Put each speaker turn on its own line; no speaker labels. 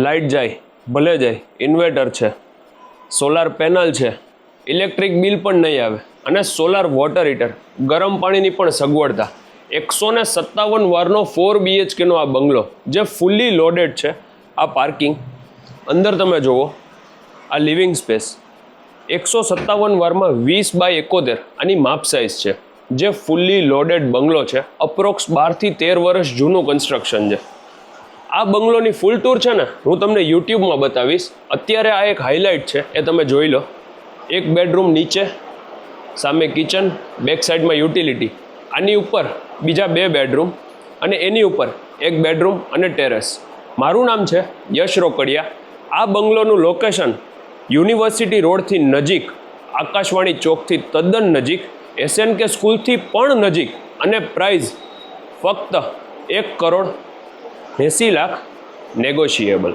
Light જાય ભલે જાય, ઇન્વર્ટર છે, સોલાર પેનલ છે, ઇલેક્ટ્રિક બિલ પણ નહીં આવે અને સોલાર વોટર હીટર, ગરમ પાણીની પણ સગવડતા. 157 વારનો 4 BHKનો આ બંગલો જે ફૂલ્લી લોડેડ છે. આ પાર્કિંગ અંદર તમે જુઓ, આ લિવિંગ સ્પેસ 157 વારમાં 20x71 આની માપ સાઇઝ છે, જે ફૂલ્લી લોડેડ બંગલો છે. અપ્રોક્સ 12 થી 13 વર્ષ જૂનું કન્સ્ટ્રક્શન છે. આ બંગલોની ફૂલ ટૂર છે ને હું તમને યુટ્યુબમાં બતાવીશ. અત્યારે આ એક હાઇલાઇટ છે, એ તમે જોઈ લો. એક બેડરૂમ નીચે, સામે કિચન, બેક સાઈડમાં યુટિલિટી, આની ઉપર બીજા 2 બેડરૂમ અને એની ઉપર એક બેડરૂમ અને ટેરેસ. મારું નામ છે યશ રોકડિયા. આ બંગલોનું લોકેશન યુનિવર્સિટી રોડથી નજીક, આકાશવાણી ચોકથી તદ્દન નજીક, SNK સ્કૂલથી પણ નજીક અને પ્રાઇઝ ફક્ત 1,80,00,000 નેગોશિયેબલ.